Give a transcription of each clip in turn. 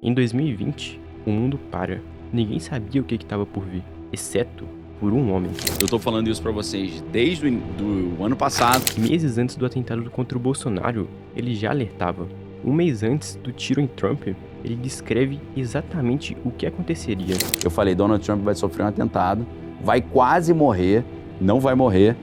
Em 2020, o mundo para. Ninguém sabia o que estava por vir, exceto por um homem. Eu tô falando isso pra vocês desde o ano passado. Meses antes do atentado contra o Bolsonaro, ele já alertava. Um mês antes do tiro em Trump, ele descreve exatamente o que aconteceria. Eu falei, Donald Trump vai sofrer um atentado, vai quase morrer, não vai morrer,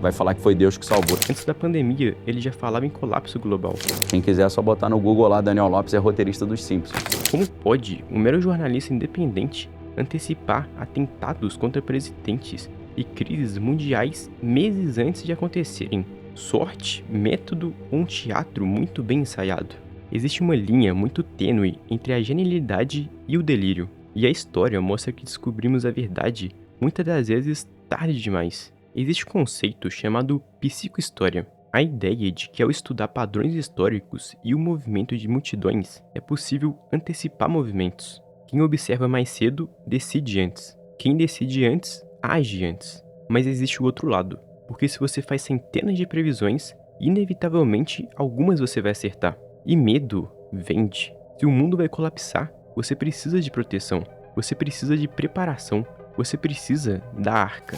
vai falar que foi Deus que salvou. Antes da pandemia, ele já falava em colapso global. Quem quiser é só botar no Google lá, Daniel Lopes é roteirista dos Simpsons. Como pode um mero jornalista independente antecipar atentados contra presidentes e crises mundiais meses antes de acontecerem? Sorte, método ou um teatro muito bem ensaiado? Existe uma linha muito tênue entre a genialidade e o delírio, e a história mostra que descobrimos a verdade muitas das vezes tarde demais. Existe um conceito chamado psicohistória, a ideia de que ao estudar padrões históricos e o movimento de multidões, é possível antecipar movimentos. Quem observa mais cedo, decide antes. Quem decide antes, age antes. Mas existe o outro lado, porque se você faz centenas de previsões, inevitavelmente algumas você vai acertar. E medo vende. Se o mundo vai colapsar, você precisa de proteção, você precisa de preparação, você precisa da arca.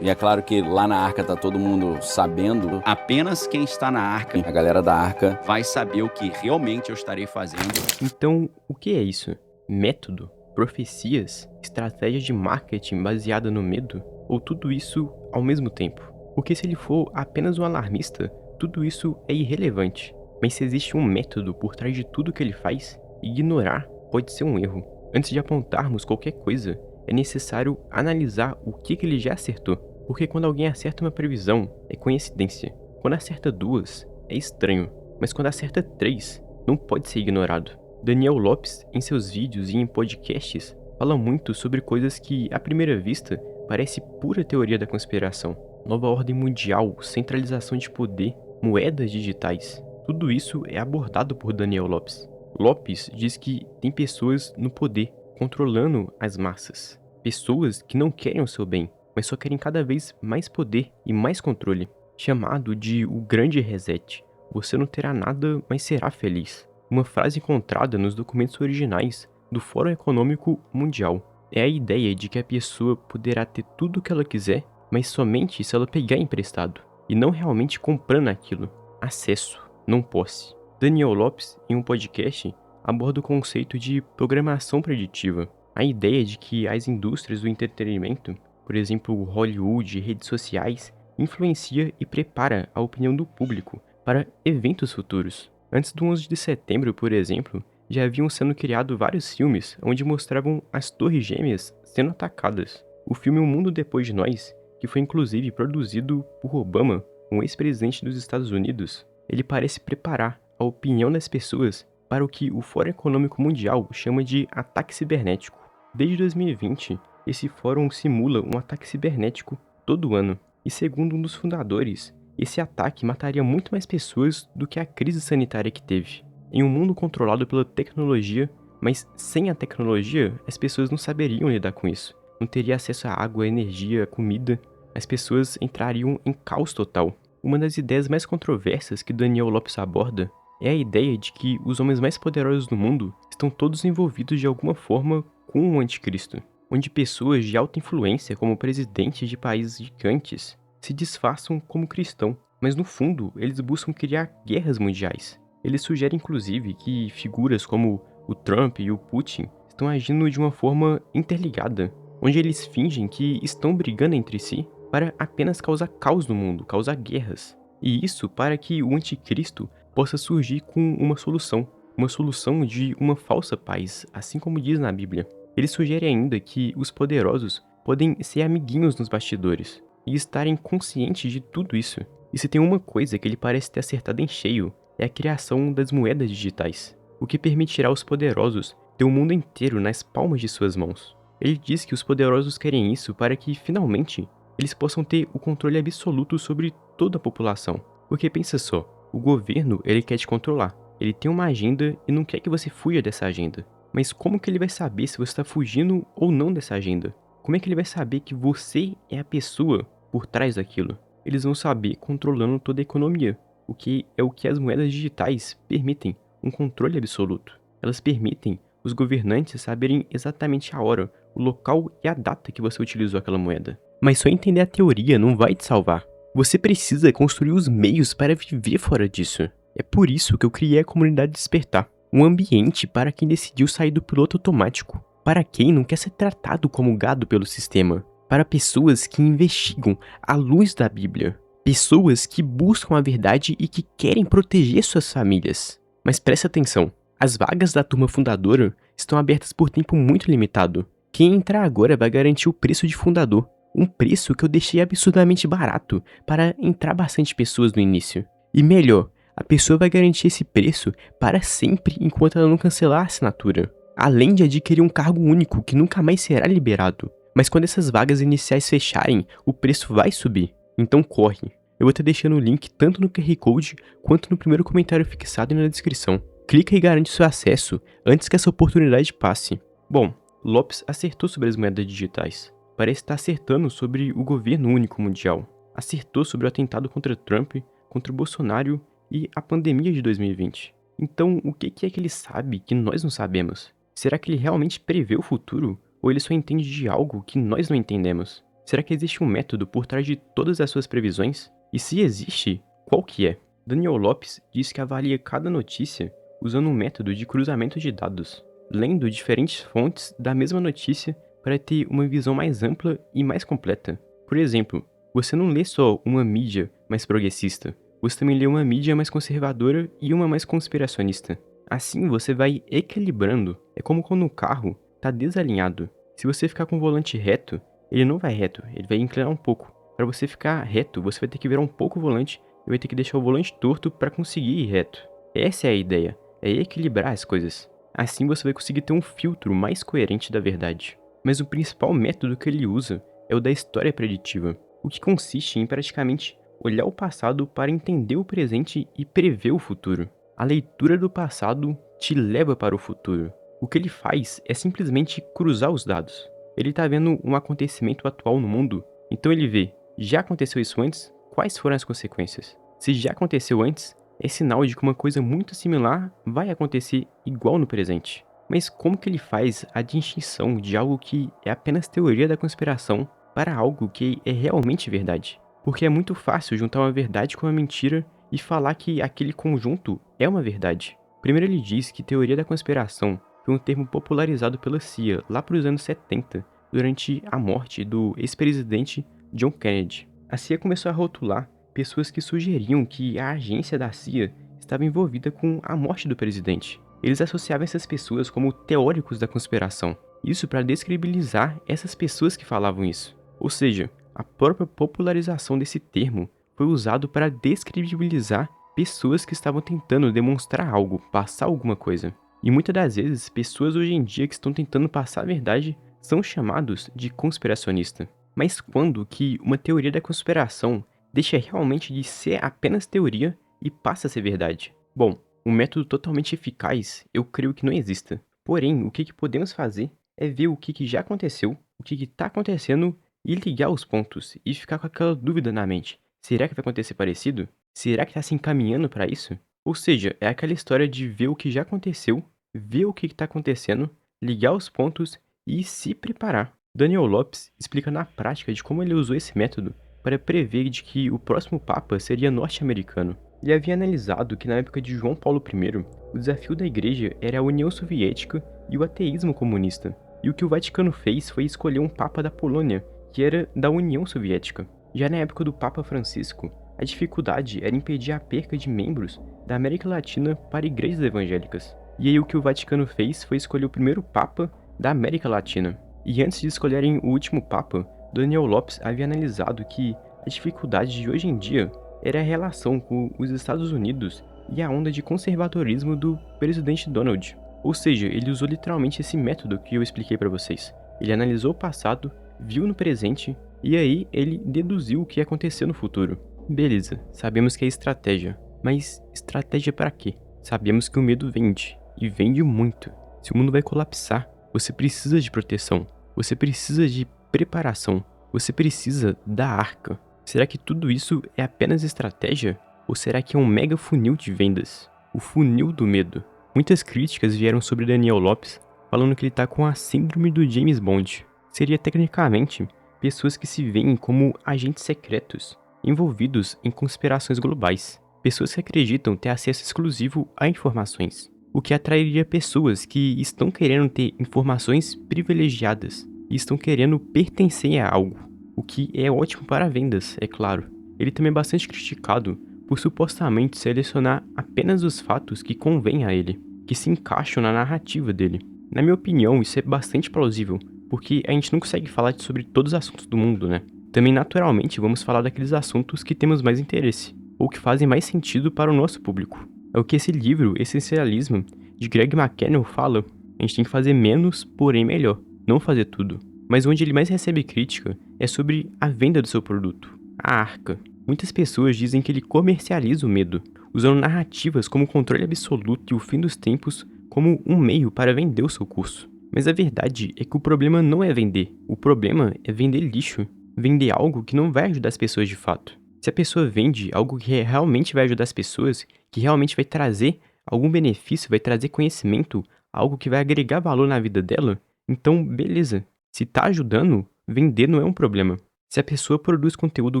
E é claro que lá na arca tá todo mundo sabendo, apenas quem está na arca, a galera da arca, vai saber o que realmente eu estarei fazendo. Então, o que é isso? Método? Profecias? Estratégia de marketing baseada no medo? Ou tudo isso ao mesmo tempo? Porque se ele for apenas um alarmista, tudo isso é irrelevante. Mas se existe um método por trás de tudo que ele faz, ignorar pode ser um erro. Antes de apontarmos qualquer coisa, é necessário analisar o que ele já acertou. Porque quando alguém acerta uma previsão, é coincidência. Quando acerta duas, é estranho. Mas quando acerta três, não pode ser ignorado. Daniel Lopes, em seus vídeos e em podcasts, fala muito sobre coisas que, à primeira vista, parece pura teoria da conspiração. Nova ordem mundial, centralização de poder, moedas digitais. Tudo isso é abordado por Daniel Lopes. Lopes diz que tem pessoas no poder, controlando as massas. Pessoas que não querem o seu bem, mas só querem cada vez mais poder e mais controle. Chamado de o grande reset. Você não terá nada, mas será feliz. Uma frase encontrada nos documentos originais do Fórum Econômico Mundial. É a ideia de que a pessoa poderá ter tudo o que ela quiser, mas somente se ela pegar emprestado, e não realmente comprando aquilo. Acesso, não posse. Daniel Lopes, em um podcast, aborda o conceito de programação preditiva. A ideia de que as indústrias do entretenimento, por exemplo, Hollywood e redes sociais, influencia e prepara a opinião do público para eventos futuros. Antes do 11 de setembro, por exemplo, já haviam sendo criados vários filmes onde mostravam as Torres Gêmeas sendo atacadas. O filme Um Mundo Depois de Nós, que foi inclusive produzido por Obama, um ex-presidente dos Estados Unidos, ele parece preparar a opinião das pessoas para o que o Fórum Econômico Mundial chama de ataque cibernético. Desde 2020, esse fórum simula um ataque cibernético todo ano, e segundo um dos fundadores, esse ataque mataria muito mais pessoas do que a crise sanitária que teve. Em um mundo controlado pela tecnologia, mas sem a tecnologia, as pessoas não saberiam lidar com isso. Não teria acesso à água, energia, comida. As pessoas entrariam em caos total. Uma das ideias mais controversas que Daniel Lopes aborda é a ideia de que os homens mais poderosos do mundo estão todos envolvidos de alguma forma com o anticristo, onde pessoas de alta influência, como presidentes de países gigantes, se disfarçam como cristão, mas no fundo eles buscam criar guerras mundiais. Eles sugerem inclusive que figuras como o Trump e o Putin estão agindo de uma forma interligada, onde eles fingem que estão brigando entre si para apenas causar caos no mundo, causar guerras. E isso para que o anticristo possa surgir com uma solução de uma falsa paz, assim como diz na Bíblia. Eles sugerem ainda que os poderosos podem ser amiguinhos nos bastidores e estarem conscientes de tudo isso. E se tem uma coisa que ele parece ter acertado em cheio, é a criação das moedas digitais, o que permitirá aos poderosos ter o mundo inteiro nas palmas de suas mãos. Ele diz que os poderosos querem isso para que, finalmente, eles possam ter o controle absoluto sobre toda a população. Porque pensa só, o governo ele quer te controlar, ele tem uma agenda e não quer que você fuja dessa agenda. Mas como que ele vai saber se você está fugindo ou não dessa agenda? Como é que ele vai saber que você é a pessoa por trás daquilo? Eles vão saber controlando toda a economia, o que é o que as moedas digitais permitem, um controle absoluto. Elas permitem os governantes saberem exatamente a hora, o local e a data que você utilizou aquela moeda. Mas só entender a teoria não vai te salvar. Você precisa construir os meios para viver fora disso. É por isso que eu criei a comunidade Despertar, um ambiente para quem decidiu sair do piloto automático, para quem não quer ser tratado como gado pelo sistema, para pessoas que investigam à luz da Bíblia, pessoas que buscam a verdade e que querem proteger suas famílias. Mas presta atenção, as vagas da turma fundadora estão abertas por tempo muito limitado. Quem entrar agora vai garantir o preço de fundador, um preço que eu deixei absurdamente barato para entrar bastante pessoas no início. E melhor, a pessoa vai garantir esse preço para sempre enquanto ela não cancelar a assinatura, além de adquirir um cargo único que nunca mais será liberado. Mas quando essas vagas iniciais fecharem, o preço vai subir, então corre. Eu vou estar deixando o link tanto no QR Code quanto no primeiro comentário fixado e na descrição. Clica e garante seu acesso antes que essa oportunidade passe. Bom, Lopes acertou sobre as moedas digitais. Parece estar acertando sobre o governo único mundial. Acertou sobre o atentado contra Trump, contra o Bolsonaro e a pandemia de 2020. Então, o que é que ele sabe que nós não sabemos? Será que ele realmente prevê o futuro? Ou ele só entende de algo que nós não entendemos? Será que existe um método por trás de todas as suas previsões? E se existe, qual que é? Daniel Lopes diz que avalia cada notícia usando um método de cruzamento de dados, lendo diferentes fontes da mesma notícia para ter uma visão mais ampla e mais completa. Por exemplo, você não lê só uma mídia mais progressista, você também lê uma mídia mais conservadora e uma mais conspiracionista. Assim você vai equilibrando. É como quando um carro está desalinhado. Se você ficar com o volante reto, ele não vai reto, ele vai inclinar um pouco. Para você ficar reto, você vai ter que virar um pouco o volante e vai ter que deixar o volante torto para conseguir ir reto. Essa é a ideia, é equilibrar as coisas. Assim você vai conseguir ter um filtro mais coerente da verdade. Mas o principal método que ele usa é o da história preditiva, o que consiste em praticamente olhar o passado para entender o presente e prever o futuro. A leitura do passado te leva para o futuro. O que ele faz é simplesmente cruzar os dados. Ele está vendo um acontecimento atual no mundo, então ele vê, já aconteceu isso antes? Quais foram as consequências? Se já aconteceu antes, é sinal de que uma coisa muito similar vai acontecer igual no presente. Mas como que ele faz a distinção de algo que é apenas teoria da conspiração para algo que é realmente verdade? Porque é muito fácil juntar uma verdade com uma mentira e falar que aquele conjunto é uma verdade. Primeiro ele diz que teoria da conspiração foi um termo popularizado pela CIA lá para os anos 70, durante a morte do ex-presidente John Kennedy. A CIA começou a rotular pessoas que sugeriam que a agência da CIA estava envolvida com a morte do presidente. Eles associavam essas pessoas como teóricos da conspiração. Isso para descredibilizar essas pessoas que falavam isso. Ou seja, a própria popularização desse termo foi usado para descredibilizar pessoas que estavam tentando demonstrar algo, passar alguma coisa. E muitas das vezes, pessoas hoje em dia que estão tentando passar a verdade são chamados de conspiracionista. Mas quando que uma teoria da conspiração deixa realmente de ser apenas teoria e passa a ser verdade? Bom, um método totalmente eficaz eu creio que não exista. Porém, o que podemos fazer é ver o que já aconteceu, o que está acontecendo e ligar os pontos e ficar com aquela dúvida na mente. Será que vai acontecer parecido? Será que está se encaminhando para isso? Ou seja, é aquela história de ver o que já aconteceu, ver o que está acontecendo, ligar os pontos e se preparar. Daniel Lopes explica na prática de como ele usou esse método para prever de que o próximo Papa seria norte-americano. Ele havia analisado que na época de João Paulo I, o desafio da igreja era a União Soviética e o ateísmo comunista. E o que o Vaticano fez foi escolher um Papa da Polônia, que era da União Soviética. Já na época do Papa Francisco, a dificuldade era impedir a perca de membros da América Latina para igrejas evangélicas. E aí o que o Vaticano fez foi escolher o primeiro Papa da América Latina. E antes de escolherem o último Papa, Daniel Lopes havia analisado que a dificuldade de hoje em dia era a relação com os Estados Unidos e a onda de conservadorismo do presidente Donald. Ou seja, ele usou literalmente esse método que eu expliquei para vocês. Ele analisou o passado, viu no presente e aí ele deduziu o que ia acontecer no futuro. Beleza, sabemos que é estratégia, mas estratégia para quê? Sabemos que o medo vende, e vende muito. Se o mundo vai colapsar, você precisa de proteção, você precisa de preparação, você precisa da arca. Será que tudo isso é apenas estratégia? Ou será que é um mega funil de vendas? O funil do medo. Muitas críticas vieram sobre Daniel Lopes falando que ele tá com a síndrome do James Bond. Seria tecnicamente pessoas que se veem como agentes secretos, envolvidos em conspirações globais. Pessoas que acreditam ter acesso exclusivo a informações, o que atrairia pessoas que estão querendo ter informações privilegiadas e estão querendo pertencer a algo, o que é ótimo para vendas, é claro. Ele também é bastante criticado por supostamente selecionar apenas os fatos que convêm a ele, que se encaixam na narrativa dele. Na minha opinião, isso é bastante plausível, porque a gente não consegue falar sobre todos os assuntos do mundo, né? Também, naturalmente, vamos falar daqueles assuntos que temos mais interesse, ou que fazem mais sentido para o nosso público. É o que esse livro, Essencialismo, de Greg McKeown, fala. A gente tem que fazer menos, porém melhor, não fazer tudo. Mas onde ele mais recebe crítica é sobre a venda do seu produto, a Arca. Muitas pessoas dizem que ele comercializa o medo, usando narrativas como o controle absoluto e o fim dos tempos como um meio para vender o seu curso. Mas a verdade é que o problema não é vender, o problema é vender lixo, vender algo que não vai ajudar as pessoas de fato. Se a pessoa vende algo que realmente vai ajudar as pessoas, que realmente vai trazer algum benefício, vai trazer conhecimento, algo que vai agregar valor na vida dela, então beleza. Se tá ajudando, vender não é um problema. Se a pessoa produz conteúdo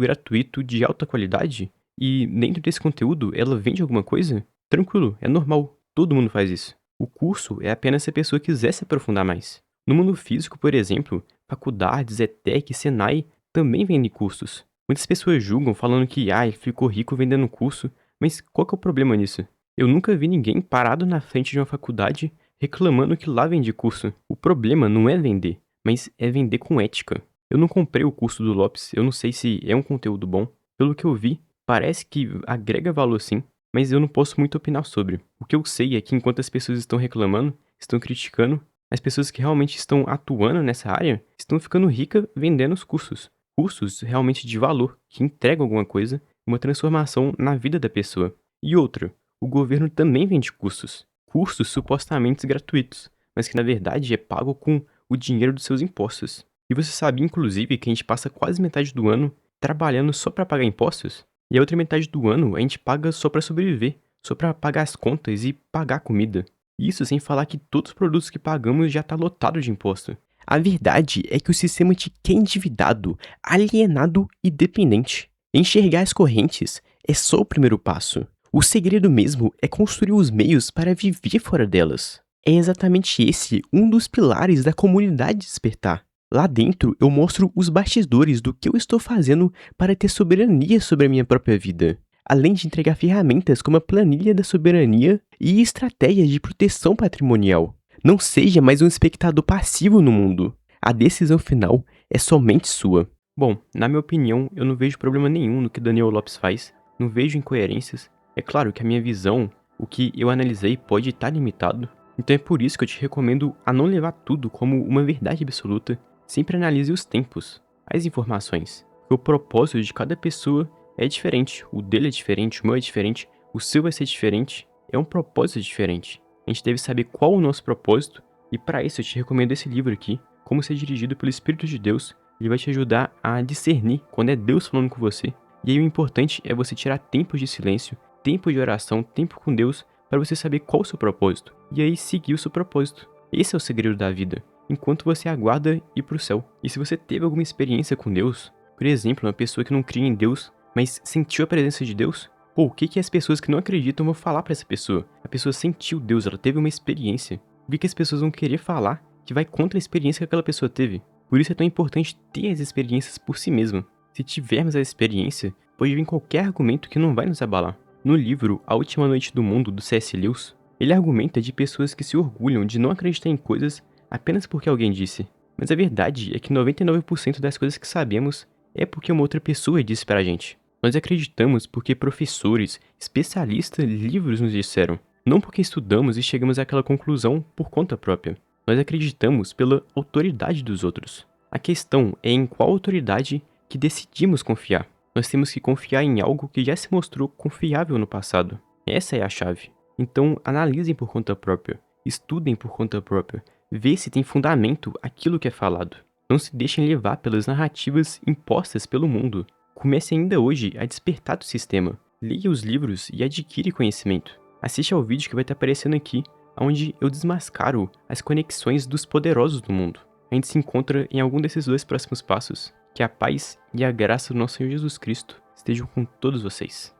gratuito de alta qualidade e dentro desse conteúdo ela vende alguma coisa, tranquilo, é normal, todo mundo faz isso. O curso é apenas se a pessoa quiser se aprofundar mais. No mundo físico, por exemplo, faculdades, ETEC, Senai também vendem cursos. Muitas pessoas julgam falando que ele ficou rico vendendo curso, mas qual que é o problema nisso? Eu nunca vi ninguém parado na frente de uma faculdade reclamando que lá vende curso. O problema não é vender, mas é vender com ética. Eu não comprei o curso do Lopes, eu não sei se é um conteúdo bom. Pelo que eu vi, parece que agrega valor sim, mas eu não posso muito opinar sobre. O que eu sei é que enquanto as pessoas estão reclamando, estão criticando, as pessoas que realmente estão atuando nessa área estão ficando ricas vendendo os cursos. Cursos realmente de valor, que entregam alguma coisa, uma transformação na vida da pessoa. E outra, o governo também vende cursos. Cursos supostamente gratuitos, mas que na verdade é pago com o dinheiro dos seus impostos. E você sabia, inclusive, que a gente passa quase metade do ano trabalhando só para pagar impostos? E a outra metade do ano a gente paga só para sobreviver, só para pagar as contas e pagar a comida. Isso sem falar que todos os produtos que pagamos já tá lotado de imposto. A verdade é que o sistema te quer endividado, alienado e dependente. Enxergar as correntes é só o primeiro passo. O segredo mesmo é construir os meios para viver fora delas. É exatamente esse um dos pilares da comunidade Despertar. Lá dentro eu mostro os bastidores do que eu estou fazendo para ter soberania sobre a minha própria vida, além de entregar ferramentas como a planilha da soberania e estratégias de proteção patrimonial. Não seja mais um espectador passivo no mundo. A decisão final é somente sua. Bom, na minha opinião, eu não vejo problema nenhum no que Daniel Lopes faz, não vejo incoerências. É claro que a minha visão, o que eu analisei pode estar limitado, então é por isso que eu te recomendo a não levar tudo como uma verdade absoluta. Sempre analise os tempos, as informações. O propósito de cada pessoa é diferente. O dele é diferente, o meu é diferente, o seu vai ser diferente. É um propósito diferente. A gente deve saber qual o nosso propósito e para isso eu te recomendo esse livro aqui, Como Ser Dirigido pelo Espírito de Deus. Ele vai te ajudar a discernir quando é Deus falando com você. E aí o importante é você tirar tempos de silêncio, tempo de oração, tempo com Deus, para você saber qual o seu propósito. E aí seguir o seu propósito. Esse é o segredo da vida, enquanto você aguarda ir para o céu. E se você teve alguma experiência com Deus, por exemplo, uma pessoa que não cria em Deus, mas sentiu a presença de Deus, o que as pessoas que não acreditam vão falar para essa pessoa? A pessoa sentiu Deus, ela teve uma experiência. O que as pessoas vão querer falar que vai contra a experiência que aquela pessoa teve? Por isso é tão importante ter as experiências por si mesmo. Se tivermos a experiência, pode vir qualquer argumento que não vai nos abalar. No livro A Última Noite do Mundo, do C.S. Lewis, ele argumenta de pessoas que se orgulham de não acreditar em coisas apenas porque alguém disse. Mas a verdade é que 99% das coisas que sabemos é porque uma outra pessoa disse pra gente. Nós acreditamos porque professores, especialistas, livros nos disseram. Não porque estudamos e chegamos àquela conclusão por conta própria. Nós acreditamos pela autoridade dos outros. A questão é em qual autoridade que decidimos confiar. Nós temos que confiar em algo que já se mostrou confiável no passado. Essa é a chave. Então, analisem por conta própria, estudem por conta própria, vê se tem fundamento aquilo que é falado. Não se deixem levar pelas narrativas impostas pelo mundo. Comece ainda hoje a despertar do sistema. Leia os livros e adquire conhecimento. Assiste ao vídeo que vai estar aparecendo aqui, onde eu desmascaro as conexões dos poderosos do mundo. A gente se encontra em algum desses 2 próximos passos. Que a paz e a graça do nosso Senhor Jesus Cristo estejam com todos vocês.